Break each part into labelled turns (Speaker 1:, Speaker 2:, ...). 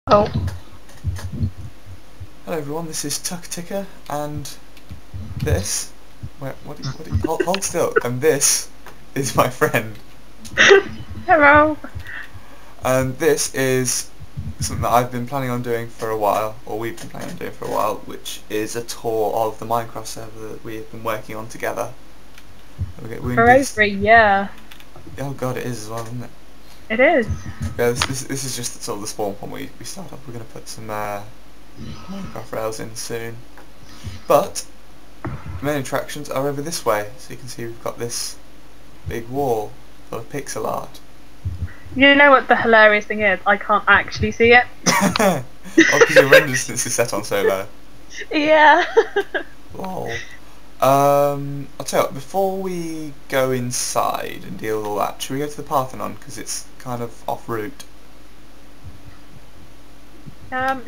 Speaker 1: Oh,
Speaker 2: Hello everyone, this is Tuckerticker, and this, hold still, and this is my friend,
Speaker 1: hello.
Speaker 2: and this is something that I've been planning on doing for a while, or we've been planning on doing for a while, which is a tour of the Minecraft server that we have been working on together. We're
Speaker 1: For
Speaker 2: gonna
Speaker 1: over a year.
Speaker 2: oh god, it is as well, isn't it?
Speaker 1: It is.
Speaker 2: Yeah, this is just sort of the spawn point we start off. We're gonna put some Minecraft rails in soon, but the main attractions are over this way, so you can see we've got this big wall full of pixel art.
Speaker 1: You know what the hilarious thing is? I can't actually see it.
Speaker 2: Oh, because your render distance is set on so low.
Speaker 1: Yeah.
Speaker 2: Lol. I'll tell you what, before we go inside and deal with all that, should we go to the Parthenon, because it's kind of off route?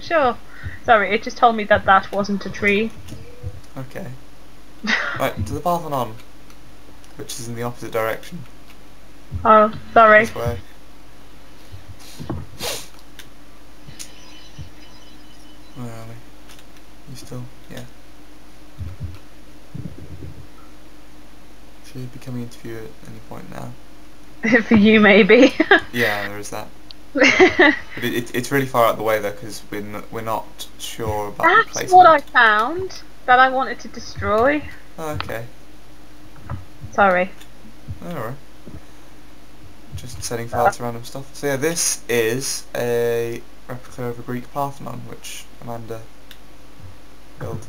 Speaker 1: Sure. Sorry, it just told me that that wasn't a tree.
Speaker 2: Okay. Right, to the Parthenon, which is in the opposite direction.
Speaker 1: Oh, sorry.
Speaker 2: This way. Where are we? You still? Yeah. Should be coming into view at any point now.
Speaker 1: For you, maybe.
Speaker 2: Yeah, there is that. But it's really far out of the way though, because we're not sure about the
Speaker 1: That's
Speaker 2: placement.
Speaker 1: what I found that I wanted to destroy.
Speaker 2: Oh, okay.
Speaker 1: Sorry.
Speaker 2: Alright. Just setting fire to random stuff. So yeah, this is a replica of a Greek Parthenon, which Amanda built.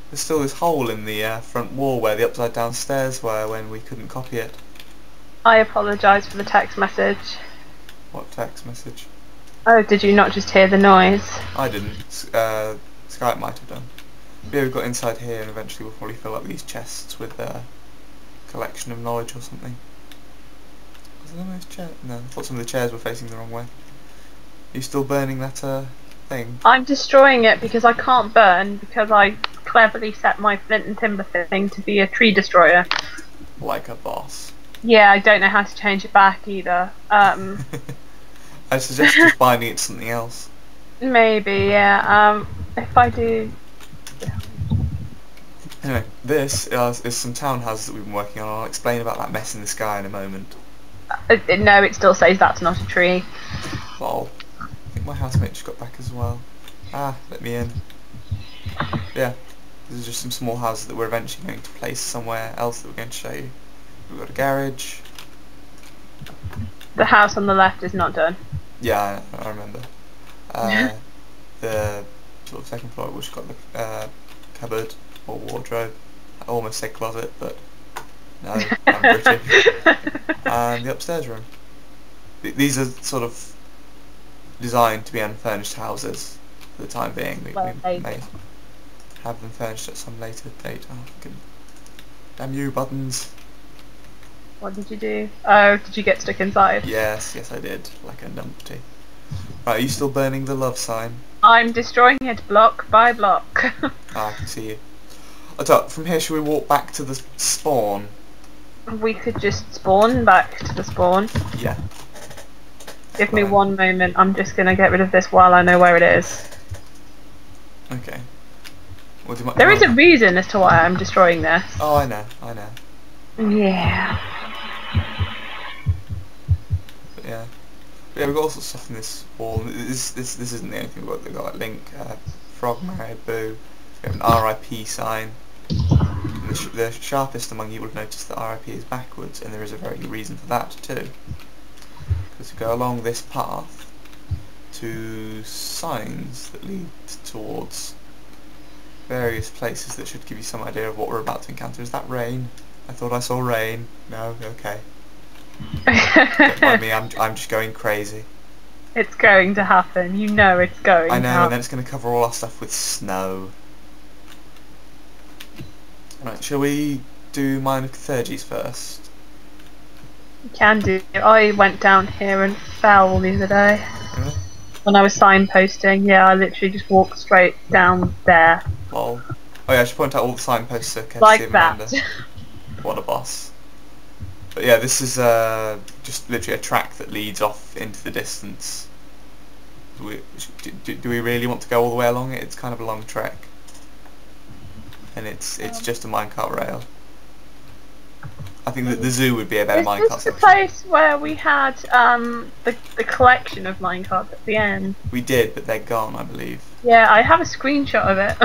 Speaker 2: There's still this hole in the front wall where the upside down stairs were when we couldn't copy it.
Speaker 1: I apologise for the text message.
Speaker 2: What text message?
Speaker 1: Oh, did you not just hear the noise?
Speaker 2: I didn't. Skype might have done. But yeah, we've got inside here, and eventually we'll probably fill up these chests with a collection of knowledge or something. Was there those chairs? No, I thought some of the chairs were facing the wrong way. Are you still burning that thing?
Speaker 1: I'm destroying it because I can't burn because I cleverly set my flint and timber thing to be a tree destroyer.
Speaker 2: Like a boss.
Speaker 1: Yeah, I don't know how to change it back either.
Speaker 2: I suggest just binding it to something else.
Speaker 1: Maybe, yeah. If I do...
Speaker 2: Anyway, this is some townhouses that we've been working on. I'll explain about that mess in the sky in a moment.
Speaker 1: No, it still says that's not a tree.
Speaker 2: Lol. I think my housemate just got back as well. Ah, let me in. Yeah, these are just some small houses that we're eventually going to place somewhere else that we're going to show you. We've got a garage.
Speaker 1: The house on the left is not done.
Speaker 2: Yeah, I remember. The sort of second floor, which got the cupboard or wardrobe. I almost said closet, but no, I'm British. And the upstairs room. These are sort of designed to be unfurnished houses for the time being. We may have them furnished at some later date. Oh, fucking damn you, buttons.
Speaker 1: What did you do? Oh, did you get stuck inside?
Speaker 2: Yes, I did, like a numpty. Right, are you still burning the love sign?
Speaker 1: I'm destroying it block by block.
Speaker 2: Ah, I can see you. I thought, from here, should we walk back to the spawn?
Speaker 1: We could just spawn back to the spawn.
Speaker 2: Yeah.
Speaker 1: Give me one moment, I'm just going to get rid of this while I know where it is.
Speaker 2: Okay. Well,
Speaker 1: There is a reason as to why I'm destroying this.
Speaker 2: Oh, I know.
Speaker 1: Yeah.
Speaker 2: But yeah. But yeah, we've got all sorts of stuff in this wall. This isn't the only thing we've got like Link, Frog, Mario, Boo. We have an RIP sign. And the sharpest among you will have noticed that RIP is backwards, and there is a very good reason for that too. Because we go along this path to signs that lead towards various places that should give you some idea of what we're about to encounter. Is that rain? I thought I saw rain. No? Okay. Don't mind me, I'm just going crazy.
Speaker 1: It's going to happen. You know it's going
Speaker 2: I
Speaker 1: to
Speaker 2: know,
Speaker 1: happen.
Speaker 2: and then it's going to cover all our stuff with snow. Right, shall we do minor Cathurges first?
Speaker 1: You can do. I went down here and fell the other day.
Speaker 2: Really?
Speaker 1: When I was signposting, yeah, I literally just walked straight down there.
Speaker 2: Lol. Oh yeah, I should point out all the signposts are courtesy
Speaker 1: Like
Speaker 2: of
Speaker 1: that.
Speaker 2: Amanda. What a boss. But yeah, this is just literally a track that leads off into the distance. Do we really want to go all the way along it? It's kind of a long trek, and it's just a minecart rail. I think that the zoo would be a better
Speaker 1: Is
Speaker 2: minecart
Speaker 1: this the
Speaker 2: section.
Speaker 1: place where we had the collection of minecarts at the end?
Speaker 2: We did, but they're gone, I believe.
Speaker 1: Yeah, I have a screenshot of it.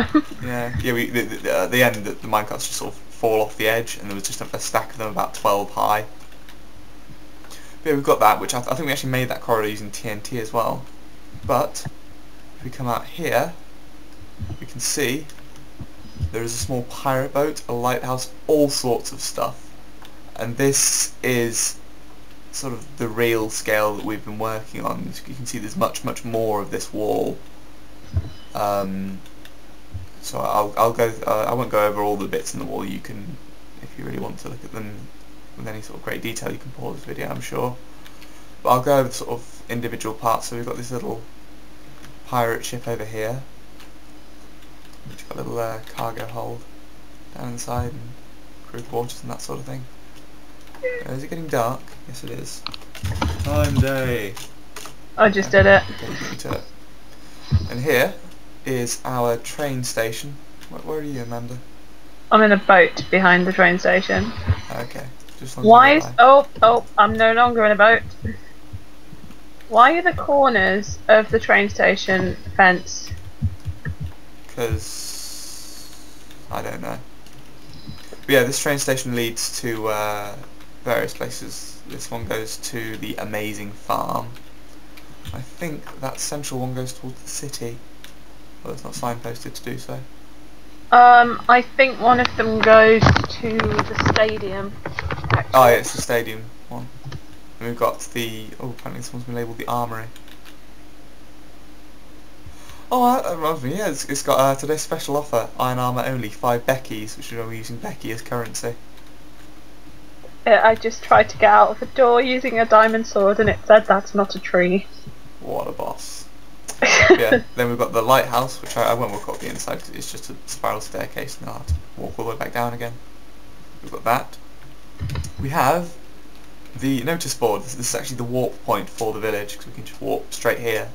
Speaker 2: Yeah. At the end, the minecarts just sort of fall off the edge, and there was just a stack of them about 12 high. But yeah, we've got that, which I think we actually made that corridor using TNT as well. But if we come out here, we can see there is a small pirate boat, a lighthouse, all sorts of stuff. And this is sort of the real scale that we've been working on. As you can see, there's much more of this wall. So I'll go. I won't go over all the bits in the wall. You can, if you really want to look at them with any sort of great detail, you can pause the video, I'm sure. But I'll go over sort of individual parts. So we've got this little pirate ship over here, which got a little cargo hold down inside and crew quarters and that sort of thing. Is it getting dark? Yes, it is. Time day.
Speaker 1: I just did it.
Speaker 2: Okay, to it. And here is our train station. Where are you, Amanda?
Speaker 1: I'm in a boat behind the train station.
Speaker 2: Okay. Just as long as
Speaker 1: Why
Speaker 2: you
Speaker 1: is...
Speaker 2: get
Speaker 1: Oh, I'm no longer in a boat. Why are the corners of the train station fenced?
Speaker 2: Because I don't know. But yeah, this train station leads to various places. This one goes to the amazing farm. I think that central one goes towards the city. Well, it's not signposted to do so.
Speaker 1: I think one of them goes to the stadium. Actually.
Speaker 2: Oh yeah, it's the stadium one. And we've got the... Oh, apparently this one's been labelled the armoury. Oh, that reminds me, yeah, it's got today's special offer. Iron armour only, 5 Beckies, which is why we're using Becky as currency.
Speaker 1: I just tried to get out of the door using a diamond sword and it said that's not a tree.
Speaker 2: What a boss. Yeah, then we've got the lighthouse, which I won't walk up the inside because it's just a spiral staircase and I'll have to walk all the way back down again. We've got that. We have the notice board. This is actually the warp point for the village because we can just warp straight here.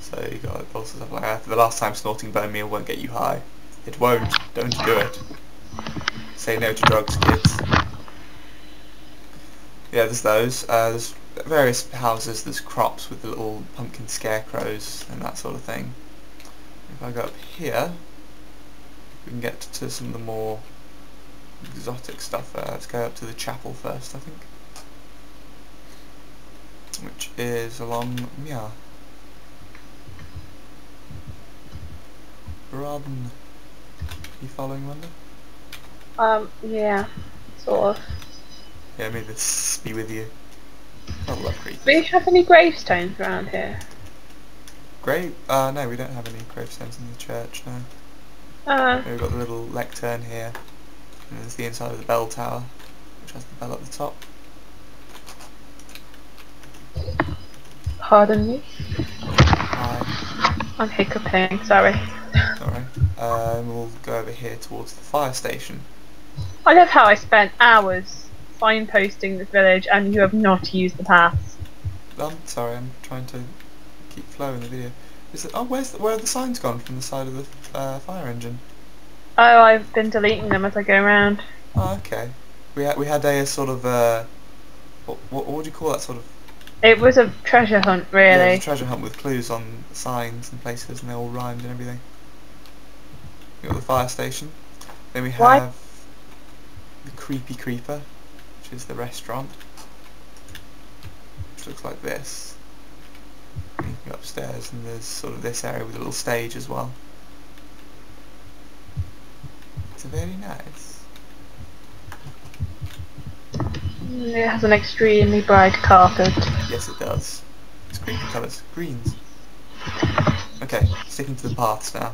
Speaker 2: So you got also stuff like that. The last time snorting bone meal won't get you high. It won't. Don't do it. Say no to drugs, kids. Yeah, there's those. There's various houses. There's crops with the little pumpkin scarecrows and that sort of thing. If I go up here, we can get to some of the more exotic stuff. Let's go up to the chapel first, I think, which is along yeah. Run. You following, Wanda?
Speaker 1: Yeah, sort of.
Speaker 2: Yeah, may this be with you. I love creepers.
Speaker 1: Do we have any gravestones around here?
Speaker 2: No, we don't have any gravestones in the church, no. We've got the little lectern here, and there's the inside of the bell tower, which has the bell at the top.
Speaker 1: Pardon me?
Speaker 2: Hi.
Speaker 1: I'm hiccuping, sorry.
Speaker 2: Alright. We'll go over here towards the fire station.
Speaker 1: I love how I spent hours signposting this village and you have not used the paths.
Speaker 2: Sorry, I'm trying to keep flow in the video. Where are the signs gone from the side of the fire engine?
Speaker 1: Oh, I've been deleting them as I go around.
Speaker 2: Oh, okay. We had a sort of what would you call that sort of?
Speaker 1: It was a treasure hunt, really.
Speaker 2: Yeah, it was a treasure hunt with clues on signs and places, and they all rhymed and everything. We got the fire station. Then we have the Creepy Creeper, which is the restaurant, which looks like this. And you can go upstairs, and there's sort of this area with a little stage as well. It's very nice.
Speaker 1: It has an extremely bright carpet.
Speaker 2: Yes, it does. It's creepy colours. Greens. Okay, sticking to the paths now.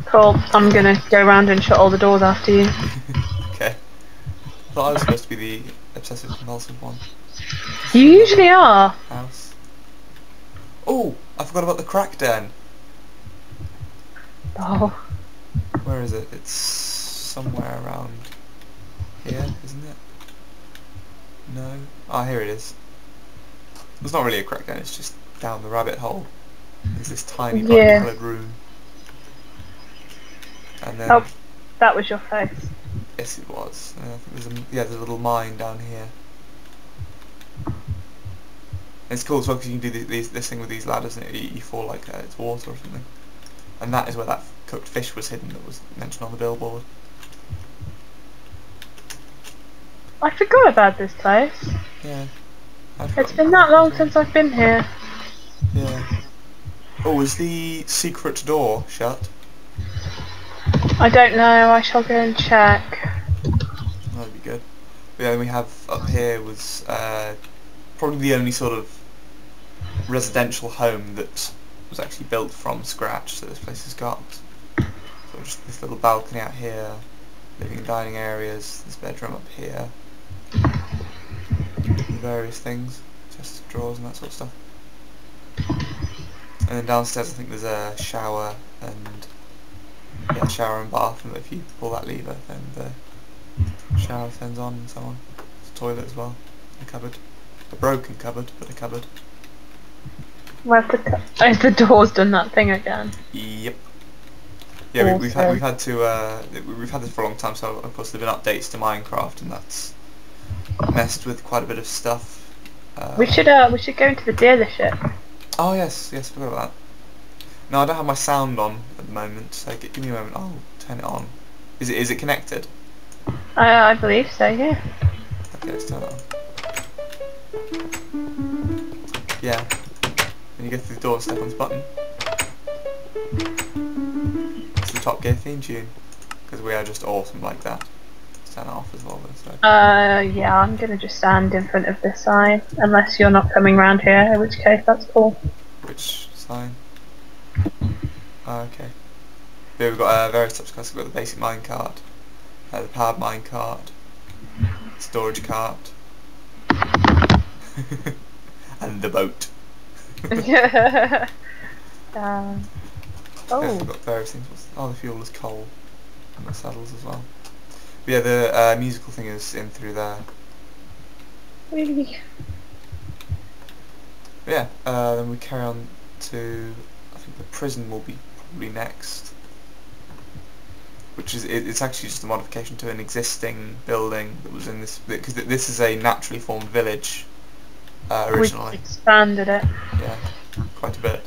Speaker 1: Cool. I'm gonna go around and shut all the doors after you.
Speaker 2: Okay. I thought I was supposed to be the obsessive compulsive one.
Speaker 1: You usually are.
Speaker 2: House. Oh, I forgot about the crack den.
Speaker 1: Oh.
Speaker 2: Where is it? It's somewhere around here, isn't it? No? Ah, here it is. It's not really a crackdown, it's just down the rabbit hole. There's this tiny brightly
Speaker 1: Yeah.
Speaker 2: coloured room. And then,
Speaker 1: Oh, that was your face.
Speaker 2: yes it was. I think there's a little mine down here. It's cool as well because you can do this thing with these ladders and you fall like it's water or something. And that is where that cooked fish was hidden that was mentioned on the billboard.
Speaker 1: I forgot about this place.
Speaker 2: Yeah.
Speaker 1: It's been that long since I've been here.
Speaker 2: Yeah. Oh, is the secret door shut?
Speaker 1: I don't know, I shall go and check.
Speaker 2: That'd be good. But yeah, then we have up here was probably the only sort of residential home that was actually built from scratch that this place has got. So just this little balcony out here, living and dining areas, this bedroom up here, various things, chests of drawers and that sort of stuff. And then downstairs I think there's a shower and shower and bath, and if you pull that lever then the shower turns on and so on. There's a toilet as well, a cupboard. A broken cupboard, but a cupboard.
Speaker 1: Where's the has the door's done that thing again?
Speaker 2: Yep. Yeah, we've had this for a long time. So of course there've been updates to Minecraft, and that's messed with quite a bit of stuff.
Speaker 1: We should go into the dealership.
Speaker 2: Oh yes, forgot about that. No, I don't have my sound on at the moment, so give me a moment. I'll turn it on. Is it connected?
Speaker 1: I believe so. Yeah.
Speaker 2: Okay, let's turn it on. Yeah. When you go through the door and step on this button, it's the Top Gear theme tune, because we are just awesome like that. Let's turn it off as well. So.
Speaker 1: Yeah, I'm gonna just stand in front of this sign, unless you're not coming round here, in which case that's cool.
Speaker 2: Which sign? Oh, okay. Here we've got various types of cars. We've got the basic minecart, the powered minecart, storage cart, and the boat.
Speaker 1: Yeah.
Speaker 2: Yeah,
Speaker 1: Oh.
Speaker 2: we've got various things. Oh, the fuel is coal, and the saddles as well. But yeah, the musical thing is in through there.
Speaker 1: Really?
Speaker 2: But yeah, then we carry on to, I think the prison will be probably next, which is it's actually just a modification to an existing building that was in this, because this is a naturally formed village originally.
Speaker 1: We expanded it.
Speaker 2: Yeah, quite a bit.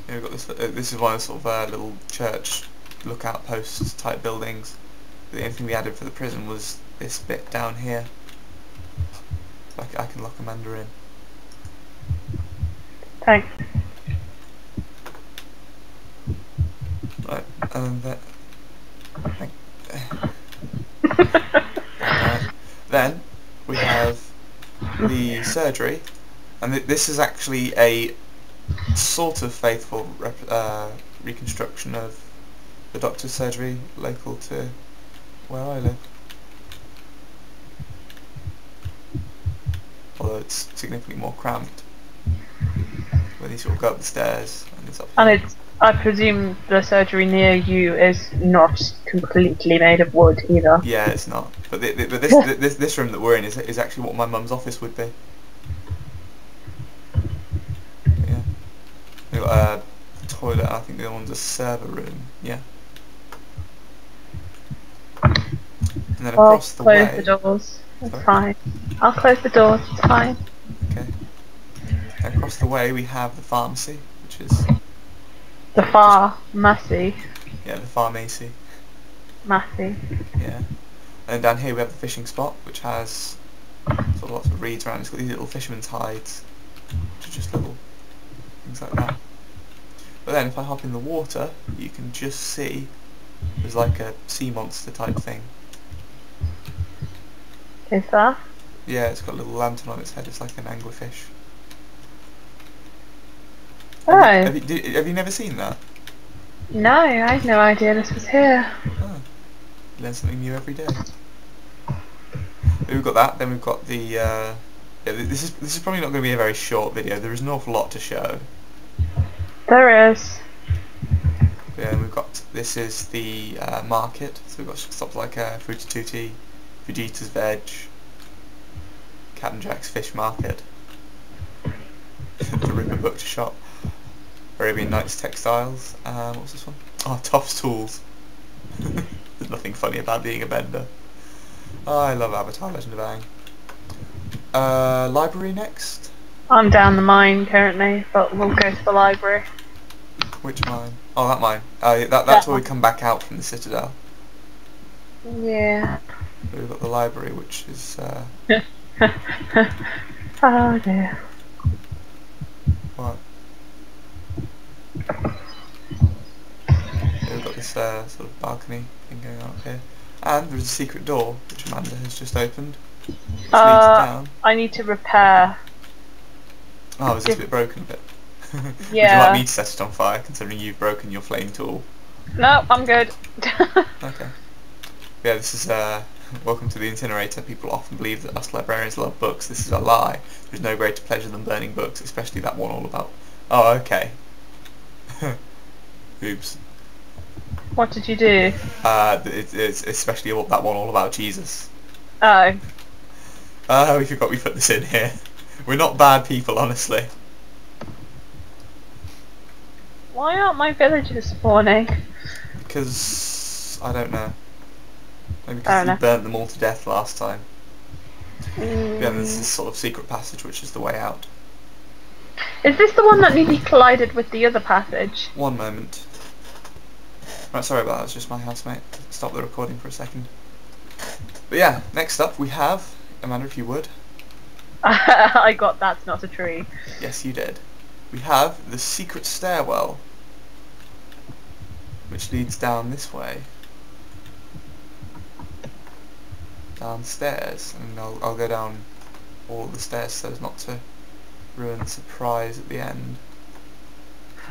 Speaker 2: Yeah, we've got this. This is one of the sort of little church lookout posts type buildings. The only thing we added for the prison was this bit down here. So I can lock Amanda in.
Speaker 1: Thanks.
Speaker 2: Right, and then. Then we have the surgery, and this is actually a sort of faithful reconstruction of the doctor's surgery local to where I live, although it's significantly more cramped, when you sort of go up the stairs and it's up here.
Speaker 1: And it's, I presume the surgery near you is not completely made of wood either.
Speaker 2: Yeah, it's not. But this room that we're in is actually what my mum's office would be. Yeah. We've got a toilet. I think the other one's a server room. Yeah. And then across the way.
Speaker 1: I'll close the doors. It's
Speaker 2: Sorry?
Speaker 1: fine. I'll close the doors. It's fine.
Speaker 2: Okay. And across the way we have the pharmacy, which is
Speaker 1: The pharmacy.
Speaker 2: the pharmacy.
Speaker 1: Massy.
Speaker 2: Yeah. And down here we have the fishing spot, which has sort of lots of reeds around. It's got these little fisherman's hides, which are just little things like that. But then if I hop in the water, you can just see there's like a sea monster type thing.
Speaker 1: Is that?
Speaker 2: Yeah, it's got a little lantern on its head. It's like an anglerfish.
Speaker 1: Oh.
Speaker 2: Have you never seen that?
Speaker 1: No, I had no idea this was here.
Speaker 2: Oh. You learn something new every day. We've got that. Then we've got the. Yeah, this is probably not going to be a very short video. There is an awful lot to show.
Speaker 1: There is.
Speaker 2: Yeah, and we've got. This is the market. So we've got stuff like Fruity Tutti, Vegeta's Veg, Captain Jack's Fish Market. The Ripper Butcher Shop. Arabian Nights Textiles. What's this one? Oh, Toff's Tools. There's nothing funny about being a bender. Oh, I love Avatar Legend of Aang. Library next?
Speaker 1: I'm down the mine currently, but we'll go to the library.
Speaker 2: Which mine? Oh, that mine. That's where we come back out from the Citadel.
Speaker 1: Yeah.
Speaker 2: We've got the library, which is...
Speaker 1: Oh dear.
Speaker 2: What? Yeah, we've got this sort of balcony thing going on up here. And there's a secret door, which Amanda has just opened. Which leads down.
Speaker 1: I need to repair.
Speaker 2: Oh, is this a bit broken a bit?
Speaker 1: Yeah.
Speaker 2: Would you like me to set it on fire, considering you've broken your flame tool?
Speaker 1: No, I'm good.
Speaker 2: Okay. Yeah, this is, welcome to the incinerator. People often believe that us librarians love books. This is a lie. There's no greater pleasure than burning books, especially that one all about... Oh, okay. Oops.
Speaker 1: What did you do?
Speaker 2: It's especially that one all about Jesus.
Speaker 1: Oh.
Speaker 2: We forgot we put this in here. We're not bad people, honestly.
Speaker 1: Why aren't my villagers spawning?
Speaker 2: Because... I don't know. Maybe because you burnt them all to death last time. Yeah, there's this sort of secret passage which is the way out.
Speaker 1: Is this the one that nearly collided with the other passage?
Speaker 2: One moment. Right, sorry about that, it's just my housemate. Stop the recording for a second. But yeah, next up we have... Amanda, if you would.
Speaker 1: I got that's not a tree.
Speaker 2: Yes, you did. We have the secret stairwell, which leads down this way. Downstairs, and I'll go down all the stairs so as not to ruin the surprise at the end.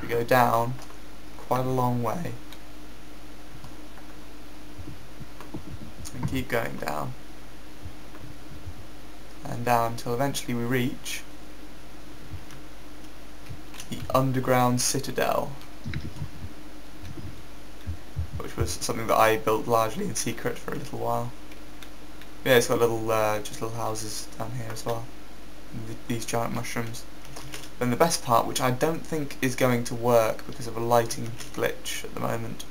Speaker 2: We go down quite a long way and keep going down and down until eventually we reach the underground citadel, which was something that I built largely in secret for a little while. Yeah, it's got little, just little houses down here as well, and these giant mushrooms. Then the best part, which I don't think is going to work because of a lighting glitch at the moment,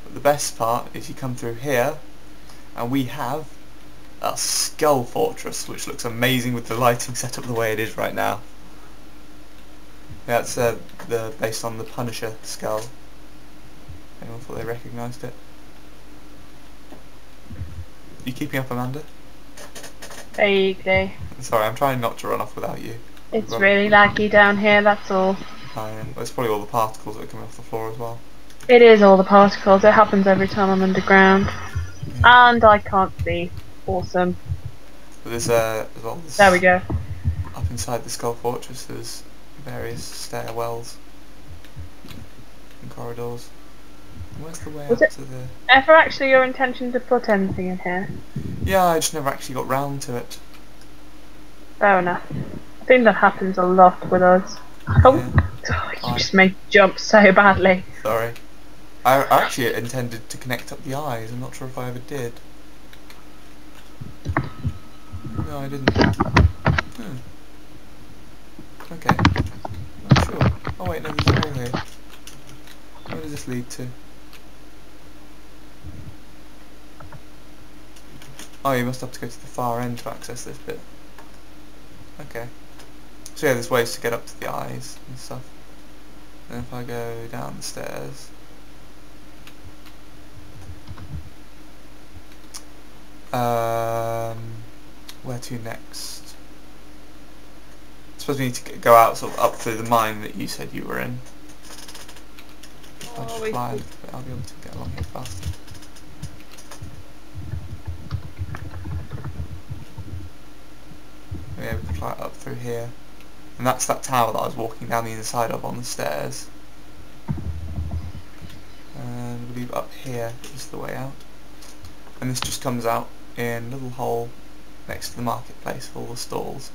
Speaker 2: but the best part is you come through here, and we have a skull fortress, which looks amazing with the lighting set up the way it is right now. Yeah, it's based on the Punisher skull. Anyone thought they recognised it? You keeping up, Amanda?
Speaker 1: Vaguely.
Speaker 2: Sorry, I'm trying not to run off without you.
Speaker 1: It's really laggy down here, that's all.
Speaker 2: Oh, yeah. Well, it's probably all the particles that are coming off the floor as well.
Speaker 1: It is all the particles, it happens every time I'm underground. Yeah. And I can't see. Awesome.
Speaker 2: But there's as well,
Speaker 1: there we go.
Speaker 2: Up inside the Skull Fortress there's various stairwells and corridors. Where's the way out to the...
Speaker 1: ever actually your intention to put anything in here?
Speaker 2: Yeah, I just never actually got round to it.
Speaker 1: Fair enough. I think that happens a lot with us. Oh, yeah. You just made jump so badly.
Speaker 2: Sorry. I actually intended to connect up the eyes. I'm not sure if I ever did. No, I didn't. Okay. Not sure. Oh wait, no, there's a hole here. Where does this lead to? Oh, you must have to go to the far end to access this bit. Okay. So yeah, there's ways to get up to the eyes and stuff. And if I go down the stairs... where to next? I suppose we need to go out sort of up through the mine that you said you were in. I'll just fly a little bit, I'll be able to get along here faster. Yeah, we can fly up through here. And that's that tower that I was walking down the inside of on the stairs. And I believe up here is the way out. And this just comes out in a little hole next to the marketplace with all the stalls.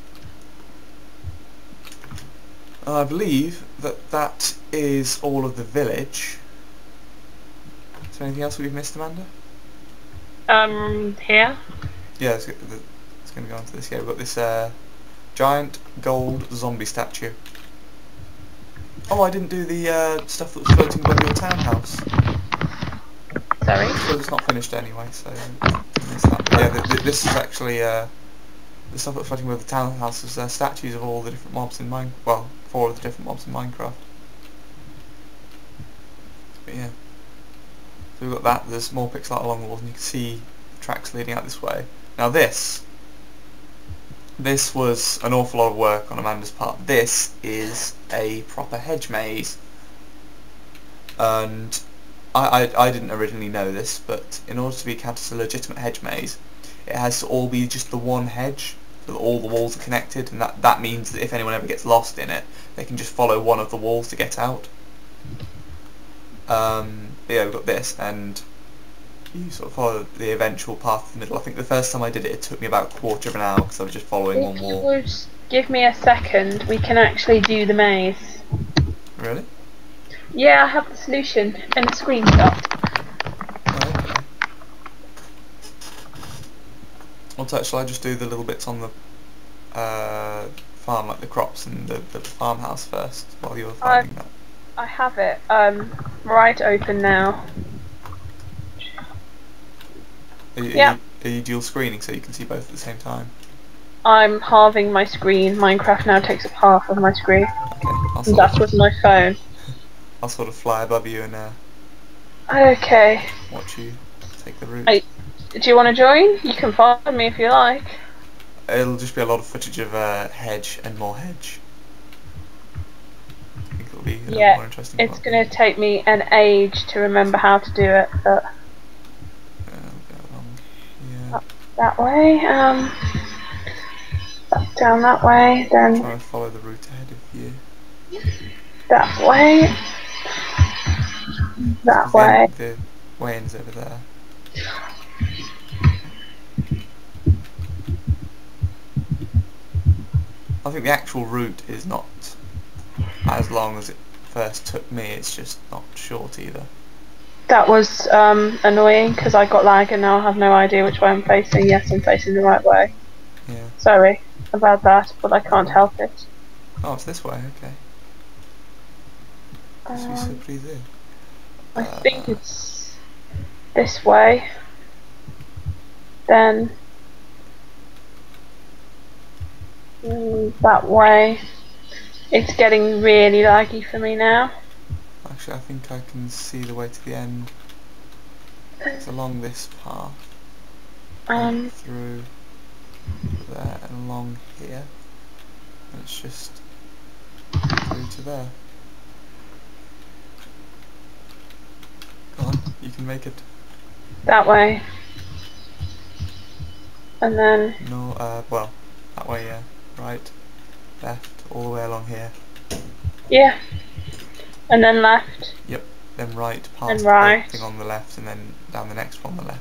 Speaker 2: I believe that that is all of the village. Is there anything else we've missed, Amanda?
Speaker 1: Here?
Speaker 2: Yeah, it's just going to go onto this. Yeah, we've got this giant gold zombie statue. Oh, I didn't do the stuff that was floating above your townhouse.
Speaker 1: Sorry.
Speaker 2: I suppose it's not finished anyway, so miss that. But yeah, this is actually the stuff that's floating above the townhouse is statues of all the different mobs in well, 4 of the different mobs in Minecraft. But yeah, so we've got that. There's more pixel art along the walls, and you can see the tracks leading out this way. Now this was an awful lot of work on Amanda's part. This is a proper hedge maze, and I didn't originally know this, but in order to be counted as a legitimate hedge maze, it has to all be just the one hedge, so that all the walls are connected, and that means that if anyone ever gets lost in it, they can just follow one of the walls to get out. Yeah, we've got this, and you sort of follow the eventual path to the middle. I think the first time I did it, it took me about a quarter of an hour because I was just following one wall.
Speaker 1: If you would give me a second, we can actually do the maze.
Speaker 2: Really?
Speaker 1: Yeah, I have the solution and the screenshot.
Speaker 2: Oh, okay. Shall I just do the little bits on the farm, like the crops and the farmhouse first, while you're finding that?
Speaker 1: I have it right open now.
Speaker 2: Are you dual screening so you can see both at the same time?
Speaker 1: I'm halving my screen. Minecraft now takes up half of my screen.
Speaker 2: Okay.
Speaker 1: And that's with my phone.
Speaker 2: I'll sort of fly above you and
Speaker 1: okay.
Speaker 2: watch you take the route.
Speaker 1: Do you want to join? You can follow me if you like.
Speaker 2: It'll just be a lot of footage of hedge and more hedge. I think it'll be more interesting.
Speaker 1: It's going to take me an age to remember how to do it, but up that way, back down that way, then
Speaker 2: try and follow the route ahead of you.
Speaker 1: That way. That way.
Speaker 2: The way ends over there. I think the actual route is not as long as it first took me, it's just not short either.
Speaker 1: That was annoying because I got lag and now I have no idea which way I'm facing. Yes, I'm facing the right way.
Speaker 2: Yeah.
Speaker 1: Sorry about that, but I can't help it.
Speaker 2: Oh, it's this way, okay.
Speaker 1: I think it's this way. Then that way. It's getting really laggy for me now.
Speaker 2: Actually, I think I can see the way to the end. It's along this path. Through there and along here. And it's just through to there. Come on, you can make it.
Speaker 1: That way. And then...
Speaker 2: No, well, that way, yeah. Right, left, all the way along here.
Speaker 1: Yeah. And then left.
Speaker 2: Yep, then right past
Speaker 1: the
Speaker 2: thing on the left and then down the next one on the left.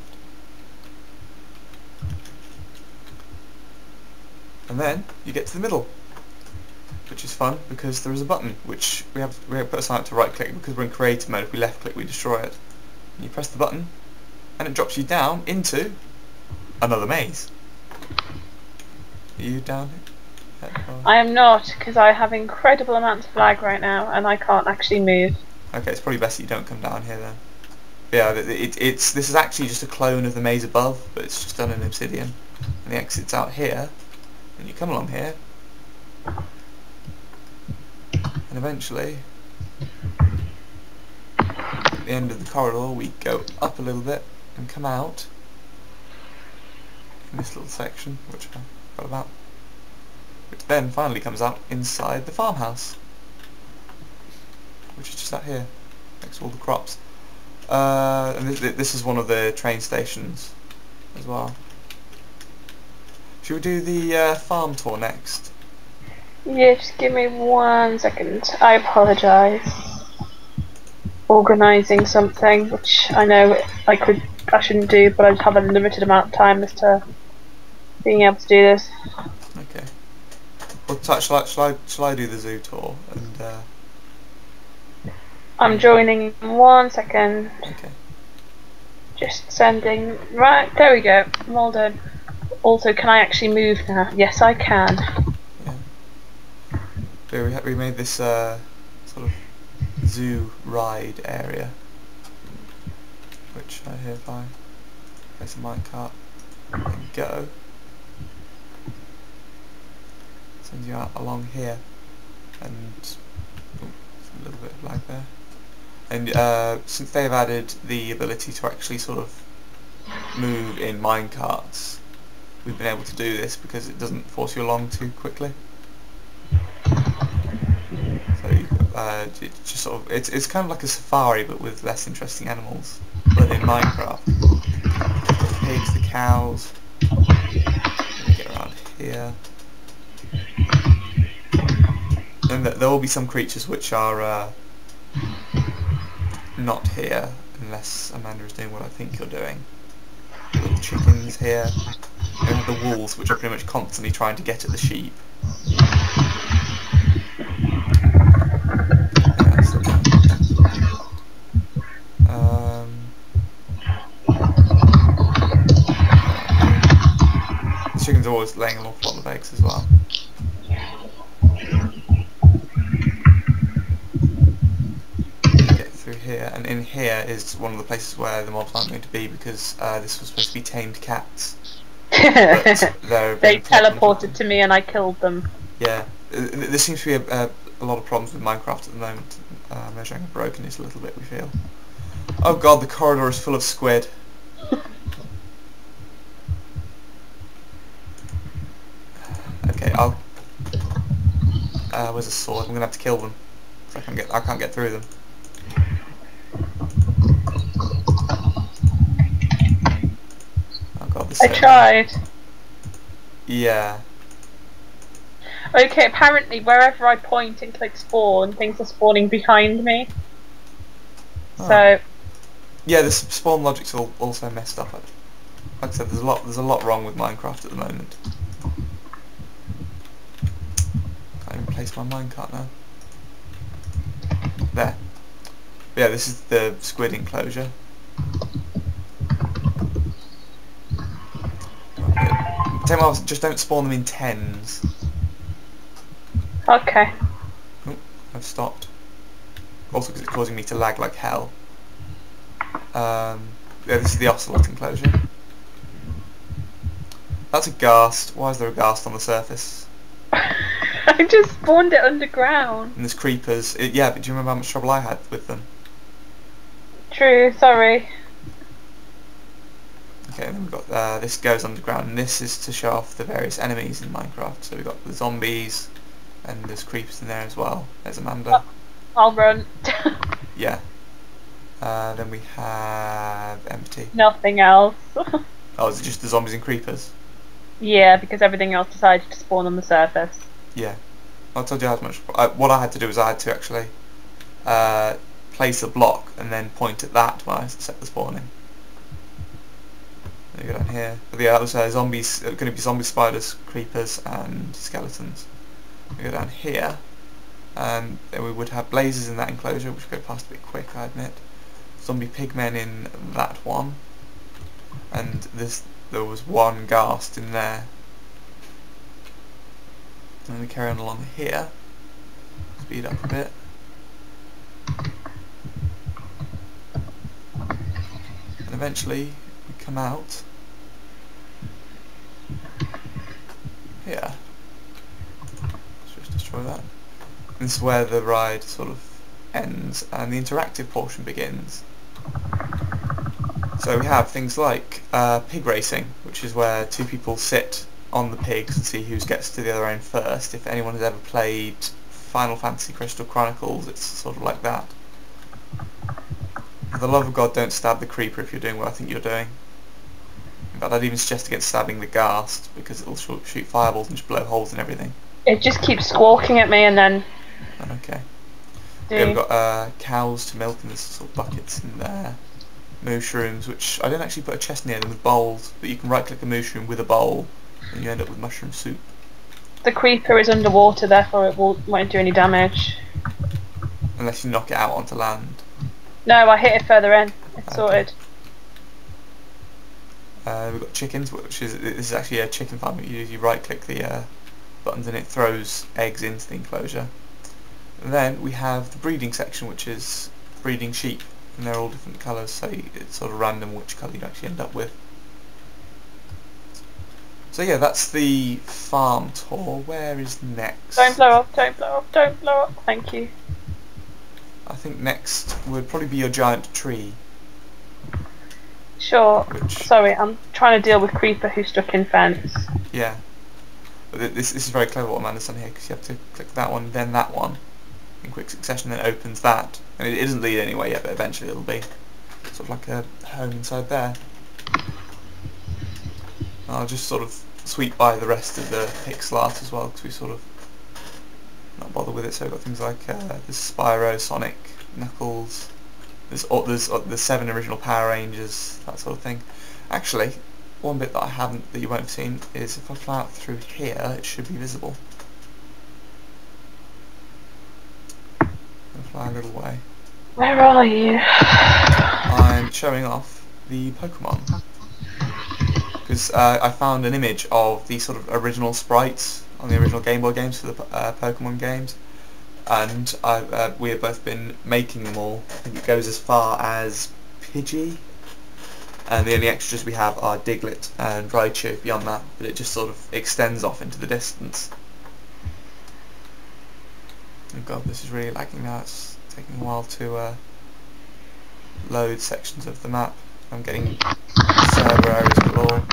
Speaker 2: And then you get to the middle, which is fun because there is a button which we have put aside to right click because we're in creative mode. If we left click we destroy it. And you press the button and it drops you down into another maze. Are you down here?
Speaker 1: I am not, because I have incredible amounts of lag right now and I can't actually move.
Speaker 2: Okay, it's probably best that you don't come down here then. Yeah, this is actually just a clone of the maze above, but it's just done in obsidian. And the exit's out here, and you come along here, and eventually, at the end of the corridor, we go up a little bit and come out in this little section, which I forgot about. Which then finally comes out inside the farmhouse, which is just out here, next to all the crops. And this is one of the train stations as well. Should we do the farm tour next?
Speaker 1: Yeah, just give me 1 second. I apologise. Organising something, which I know I shouldn't do, but I just have a limited amount of time as to being able to do this.
Speaker 2: Okay. Well, shall I do the zoo tour and?
Speaker 1: I'm joining in 1 second.
Speaker 2: Okay.
Speaker 1: Just sending. Right, there we go. I'm all done. Also, can I actually move now? Yes, I can.
Speaker 2: Yeah. So we made this sort of zoo ride area, which hereby place a minecart and go. Send you out along here, and a little bit of lag there. And since they've added the ability to actually sort of move in minecarts, we've been able to do this because it doesn't force you along too quickly. So it just sort of it's kind of like a safari but with less interesting animals. But in Minecraft, the pigs, the cows. Let me get around here. And there will be some creatures which are not here unless Amanda is doing what I think you're doing. Little chickens here. And we have the wolves, which are pretty much constantly trying to get at the sheep. Yeah, so, the chickens are always laying an awful lot of eggs as well. Get through here, and in here is one of the places where the mobs aren't going to be because this was supposed to be tamed cats.
Speaker 1: They teleported to me and I killed them.
Speaker 2: Yeah, there seems to be a lot of problems with Minecraft at the moment. Measuring brokenness a little bit, we feel. Oh god, the corridor is full of squid. Okay, where's a sword? I'm gonna have to kill them. So I can't get through them. Oh god, this.
Speaker 1: I tried.
Speaker 2: Yeah.
Speaker 1: Okay, apparently wherever I point and click spawn, things are spawning behind me.
Speaker 2: Oh.
Speaker 1: So.
Speaker 2: Yeah, the spawn logic's also messed up. Like I said, there's a lot wrong with Minecraft at the moment. Can't even place my minecart now. There. But yeah, this is the squid enclosure. Just don't spawn them in tens.
Speaker 1: Okay.
Speaker 2: Oh, I've stopped. Also because it's causing me to lag like hell. Yeah, this is the ocelot enclosure. That's a ghast. Why is there a ghast on the surface?
Speaker 1: I just spawned it underground.
Speaker 2: And there's creepers. Yeah, but do you remember how much trouble I had with them?
Speaker 1: True, sorry.
Speaker 2: Okay, and then we've got this goes underground, and this is to show off the various enemies in Minecraft. So we've got the zombies, and there's creepers in there as well. There's Amanda.
Speaker 1: I'll run.
Speaker 2: Yeah. Then we have empty.
Speaker 1: Nothing else.
Speaker 2: Oh, is it just the zombies and creepers?
Speaker 1: Yeah, because everything else decided to spawn on the surface.
Speaker 2: Yeah. I told you how much. What I had to do was I had to actually place a block and then point at that when I set the spawning. There you go down here. But yeah, that was zombies. Going to be zombie spiders, creepers, and skeletons. We go down here, and then we would have blazes in that enclosure, which go past a bit quick, I admit. Zombie pigmen in that one, and there was one ghast in there. And then we carry on along here. Speed up a bit. And eventually we come out here. Let's just destroy that. This is where the ride sort of ends and the interactive portion begins. So we have things like pig racing, which is where two people sit on the pigs and see who gets to the other end first. If anyone has ever played Final Fantasy Crystal Chronicles, it's sort of like that. For the love of God, don't stab the creeper if you're doing what I think you're doing. In fact, I'd even suggest against stabbing the ghast, because it'll shoot fireballs and just blow holes in everything.
Speaker 1: It just keeps squawking at me and then...
Speaker 2: Okay. Yeah, we've got cows to milk, and there's sort of buckets in there. Mushrooms, which I didn't actually put a chest near them with bowls, but you can right click a mushroom with a bowl and you end up with mushroom soup.
Speaker 1: The creeper is underwater, therefore it won't do any damage.
Speaker 2: Unless you knock it out onto land.
Speaker 1: No, I hit it further in. It's sorted.
Speaker 2: We've got chickens, which is this is actually a chicken farm. You right click the buttons and it throws eggs into the enclosure. And then we have the breeding section, which is breeding sheep, and they're all different colours, so it's sort of random which colour you actually end up with. So yeah, that's the farm tour. Where is next?
Speaker 1: Don't blow up, don't blow up, don't blow up. Thank you.
Speaker 2: I think next would probably be your giant tree.
Speaker 1: Sure.
Speaker 2: Which,
Speaker 1: sorry, I'm trying to deal with Creeper who's stuck in fence.
Speaker 2: yeah. But this is very clever what Amanda's done here, because you have to click that one, then that one, in quick succession, then it opens that. And it doesn't lead anywhere yet, but eventually it'll be sort of like a home inside there. And I'll just sort of sweep by the rest of the pixel art as well, because we sort of not bother with it. So we've got things like there's Spyro, Sonic, Knuckles. There's 7 original Power Rangers, that sort of thing. Actually, one bit that that you won't have seen is if I fly out through here, it should be visible. I'll fly a little way.
Speaker 1: Where are you?
Speaker 2: I'm showing off the Pokemon. Because I found an image of the sort of original sprites on the original Game Boy games for the Pokemon games, and we have both been making them all. I think it goes as far as Pidgey, and the only extras we have are Diglett and Raichu beyond that, but it just sort of extends off into the distance. Oh god, this is really lagging now. It's taking a while to load sections of the map. I'm getting server errors galore.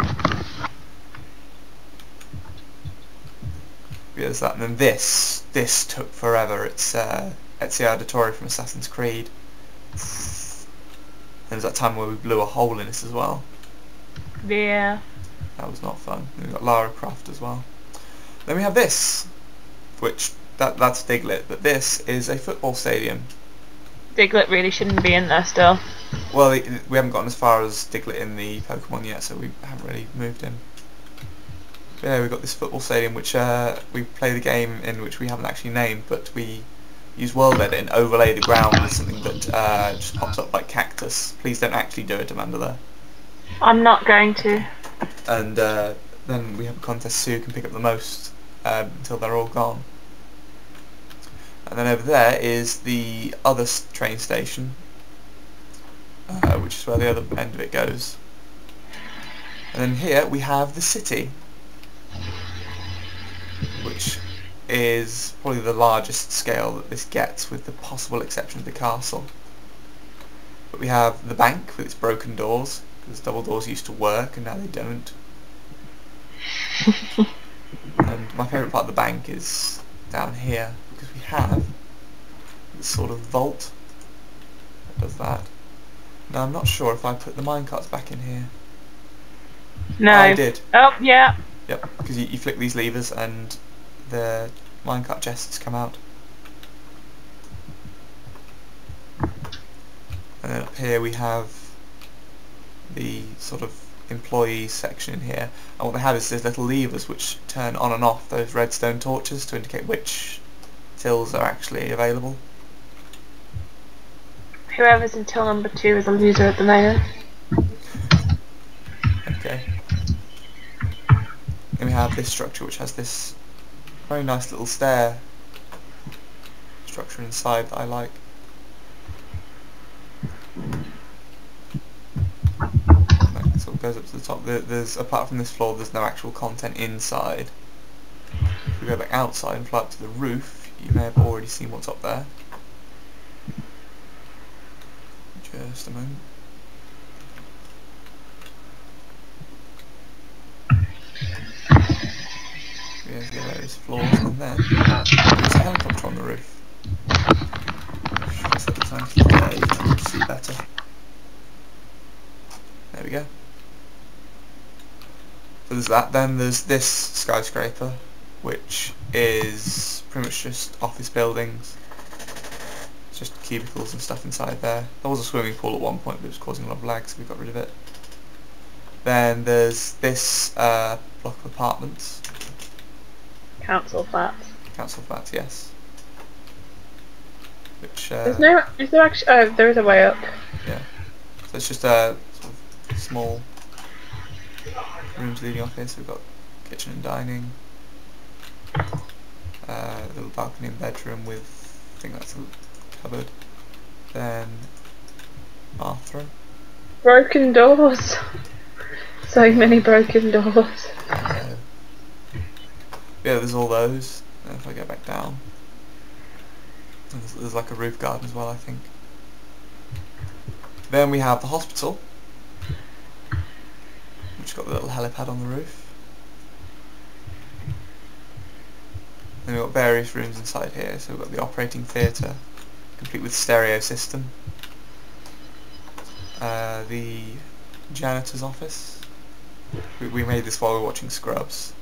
Speaker 2: There's that, and then this took forever. It's Ezio Auditore from Assassin's Creed. There was that time where we blew a hole in this as well.
Speaker 1: Yeah.
Speaker 2: That was not fun. And we've got Lara Croft as well. Then we have this, which that's Diglett, but this is a football stadium.
Speaker 1: Diglett really shouldn't be in there still.
Speaker 2: Well, we haven't gotten as far as Diglett in the Pokemon yet, so we haven't really moved him. But yeah, we've got this football stadium which we play the game in, which we haven't actually named, but we use World Edit and overlay the ground with something that just pops up like cactus. Please don't actually do it, Amanda, there.
Speaker 1: I'm not going to.
Speaker 2: And then we have a contest so who can pick up the most until they're all gone. And then over there is the other train station, which is where the other end of it goes. And then here we have the city, which is probably the largest scale that this gets, with the possible exception of the castle. But we have the bank with its broken doors, because double doors used to work and now they don't. And my favourite part of the bank is down here, because we have this sort of vault that does that. Now I'm not sure if I put the minecarts back in here.
Speaker 1: No.
Speaker 2: I did.
Speaker 1: Oh, yeah.
Speaker 2: Yep, because you flick these levers and the minecart chests come out. And then up here we have the sort of employee section in here, and what they have is these little levers which turn on and off those redstone torches to indicate which tills are actually available.
Speaker 1: Whoever's in till number 2 is a loser at the moment.
Speaker 2: Okay. Then we have this structure which has this very nice little stair structure inside that I like. That sort of goes up to the top. There's, apart from this floor, there's no actual content inside. If we go back outside and fly up to the roof, you may have already seen what's up there. Just a moment. Here's the various floors, and then there's a helicopter on the roof. Should I set the time to today to see better? There we go. So there's that. Then there's this skyscraper, which is pretty much just office buildings. It's just cubicles and stuff inside there. There was a swimming pool at one point, but it was causing a lot of lag, so we got rid of it. Then there's this block of apartments.
Speaker 1: Council flats.
Speaker 2: Council flats, yes. Which
Speaker 1: There's no. Is there actually? Oh, there is a way up.
Speaker 2: yeah. So it's just a sort of small rooms leading off here. So we've got kitchen and dining, little balcony and bedroom with, I think that's a cupboard. Then bathroom.
Speaker 1: Broken doors. So many broken doors.
Speaker 2: Yeah, there's all those. And if I go back down, there's like a roof garden as well, I think. Then we have the hospital, which has got the little helipad on the roof. Then we've got various rooms inside here. So we've got the operating theatre, complete with stereo system. The janitor's office. We made this while we were watching Scrubs.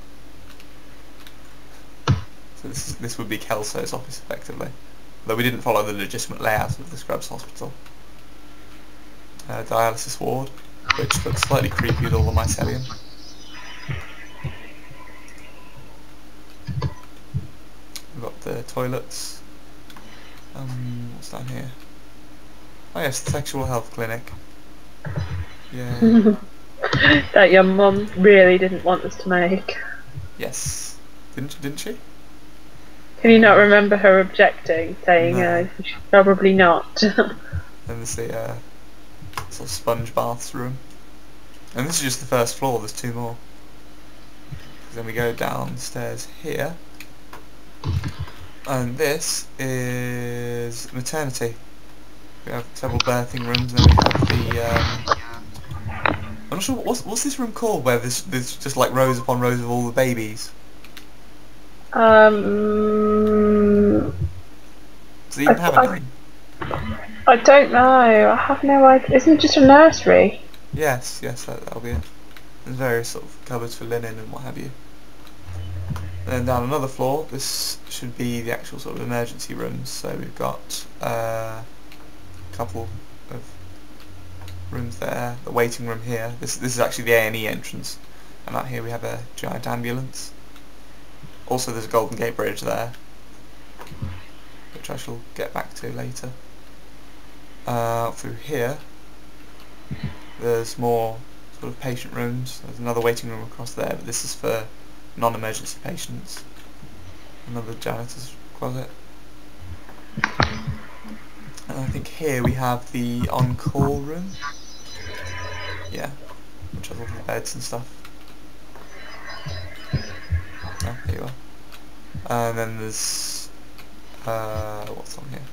Speaker 2: So this would be Kelso's office, effectively. Though we didn't follow the legitimate layout of the Scrubs hospital. Dialysis ward, which looks slightly creepy with all the mycelium. We've got the toilets. What's down here? Oh yes, the sexual health clinic. Yeah.
Speaker 1: That your mum really didn't want us to make.
Speaker 2: Yes. Didn't she?
Speaker 1: Can you not remember her objecting, saying,
Speaker 2: No.
Speaker 1: probably not?
Speaker 2: And there's the sort of sponge baths room. And this is just the first floor, there's two more. Then we go downstairs here. And this is maternity. We have several birthing rooms, and then we have the I'm not sure what's this room called where there's just like rows upon rows of all the babies. Does it even have a name?
Speaker 1: I don't know. I have no idea. Isn't it just a nursery?
Speaker 2: Yes, that'll be it. There's various sort of cupboards for linen and what have you. And then down another floor, this should be the actual sort of emergency rooms. So we've got a couple of rooms there, the waiting room here. This is actually the A&E entrance, and out here we have a giant ambulance. Also there's a Golden Gate Bridge there, which I shall get back to later. Through here there's more sort of patient rooms. There's another waiting room across there, but this is for non-emergency patients. Another janitor's closet. And I think here we have the on-call room. Yeah, which has all the beds and stuff. Oh, there you are. And then there's what's on here?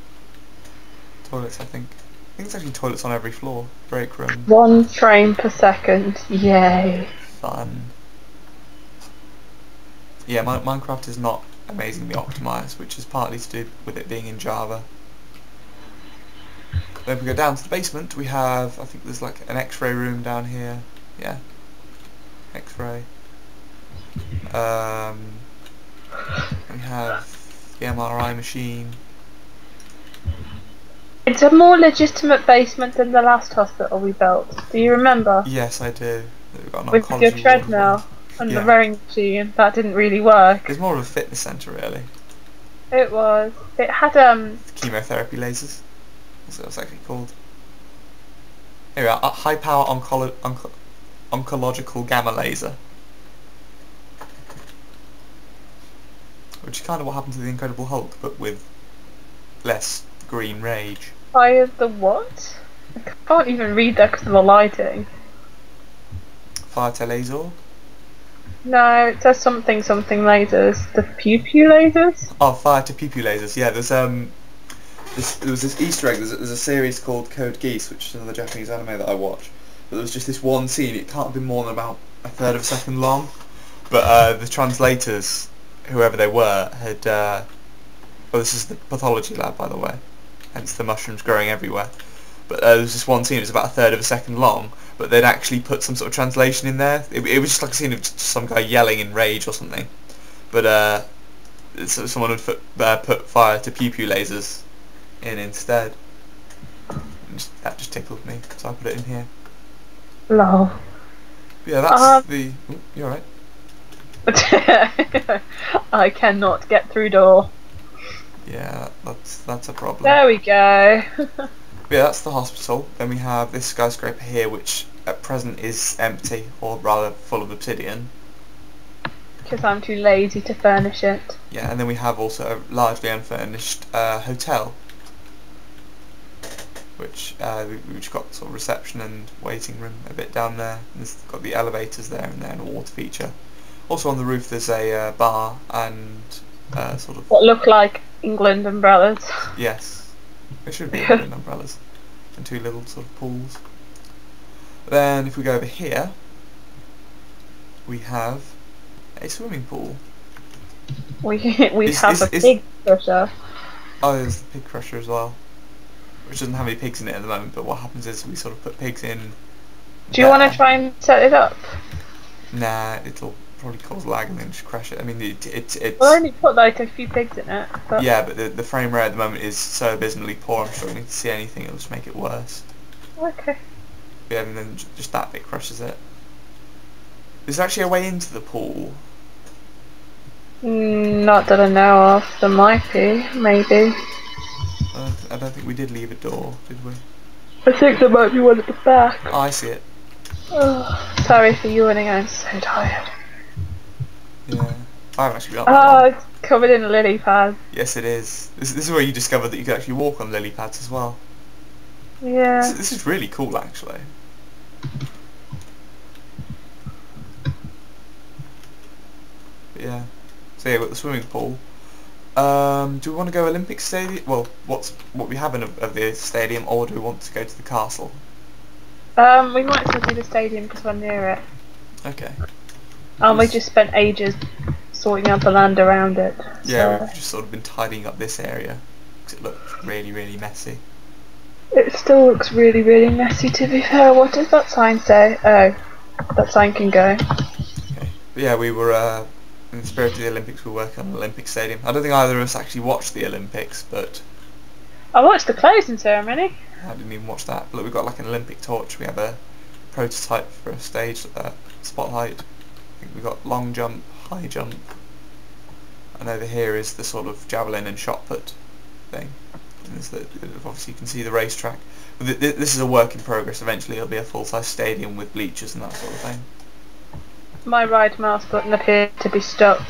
Speaker 2: Toilets, I think. I think it's actually toilets on every floor. Break room.
Speaker 1: 1 frame per second. Yay.
Speaker 2: Fun. Yeah, Minecraft is not amazingly optimised, which is partly to do with it being in Java. Then if we go down to the basement, we have, I think there's like an X-ray room down here. Yeah, X-ray. We have the MRI machine.
Speaker 1: It's a more legitimate basement than the last hospital we built. Do you remember?
Speaker 2: Yes, I do. We've got an
Speaker 1: With
Speaker 2: oncology
Speaker 1: your
Speaker 2: ward as
Speaker 1: treadmill
Speaker 2: well.
Speaker 1: and
Speaker 2: Yeah.
Speaker 1: the rowing machine. That didn't really work.
Speaker 2: It's more of a fitness centre, really.
Speaker 1: It was. It had
Speaker 2: Chemotherapy lasers. That's what it's actually called. Here we are, high power oncological gamma laser. Which is kind of what happened to the Incredible Hulk, but with less green rage.
Speaker 1: fire the what? I can't even read that because of the lighting.
Speaker 2: Fire to laser.
Speaker 1: No, it says something lasers. The pew pew lasers?
Speaker 2: Oh, fire to pew pew lasers. Yeah, there was this Easter egg. There's a series called Code Geass, which is another Japanese anime that I watch. But there was just this one scene. It can't have been more than about a third of a second long. But the translators, whoever they were, had. Well, this is the pathology lab, by the way. Hence the mushrooms growing everywhere. But there was this one scene. It was about a third of a second long. But they'd actually put some sort of translation in there. It was just like a scene of just some guy yelling in rage or something. But so someone would put fire to pew pew lasers in instead. And that just tickled me, so I put it in here.
Speaker 1: Lol.
Speaker 2: Yeah, that's the. Ooh, you alright?
Speaker 1: I cannot get through door.
Speaker 2: Yeah, that's a problem.
Speaker 1: There we go.
Speaker 2: But yeah, that's the hospital. Then we have this skyscraper here, which at present is empty, or rather full of obsidian.
Speaker 1: Because I'm too lazy to furnish it.
Speaker 2: Yeah, and then we have also a largely unfurnished hotel, which we've got sort of reception and waiting room a bit down there. And it's got the elevators there and a water feature. Also on the roof there's a bar and sort of...
Speaker 1: What look like England umbrellas.
Speaker 2: Yes, there should be England umbrellas. And two little sort of pools. Then if we go over here, we have a swimming pool.
Speaker 1: We have a pig crusher.
Speaker 2: Oh, there's the pig crusher as well, which doesn't have any pigs in it at the moment, but what happens is we sort of put pigs in.
Speaker 1: Do you want to try and set it up?
Speaker 2: Nah, it'll probably cause lag and then just crash it. I mean, it's...
Speaker 1: Well, I only put like a few pigs in it. But
Speaker 2: yeah, but the frame rate at the moment is so abysmally poor, I'm struggling to see anything, it'll just make it worse.
Speaker 1: Okay.
Speaker 2: Yeah, and then just that bit crushes it. There's actually a way into the pool.
Speaker 1: Not that I know of. There might be, maybe.
Speaker 2: I don't think we did leave a door, did we?
Speaker 1: I think there might be one at the back.
Speaker 2: Oh, I see it.
Speaker 1: Oh, sorry for yawning, I'm so tired.
Speaker 2: Yeah. I haven't actually been up that long.
Speaker 1: Oh, it's covered in lily pads.
Speaker 2: Yes, it is. This is where you discovered that you could actually walk on lily pads as well.
Speaker 1: Yeah.
Speaker 2: This is really cool, actually. But yeah. So yeah, we've got the swimming pool. Do we want to go Olympic Stadium? Well, what we have of the stadium, or do we want to go to the castle?
Speaker 1: We might still do the stadium because we're near it.
Speaker 2: Okay.
Speaker 1: And we just spent ages sorting out the land around it.
Speaker 2: Yeah,
Speaker 1: so.
Speaker 2: we've just sort of been tidying up this area because it looks really, really messy.
Speaker 1: It still looks really, really messy, to be fair. What does that sign say? Oh, that sign can go.
Speaker 2: Okay. But yeah, we were in the spirit of the Olympics. We were working on an Olympic stadium. I don't think either of us actually watched the Olympics, but
Speaker 1: I watched the closing ceremony.
Speaker 2: I didn't even watch that. But look, we've got like an Olympic torch. We have a prototype for a stage spotlight. I think we've got long jump, high jump, and over here is the sort of javelin and shot put thing. And obviously you can see the racetrack. But this is a work in progress. Eventually it'll be a full-size stadium with bleachers and that sort of thing.
Speaker 1: My right mouse button appeared to be stuck.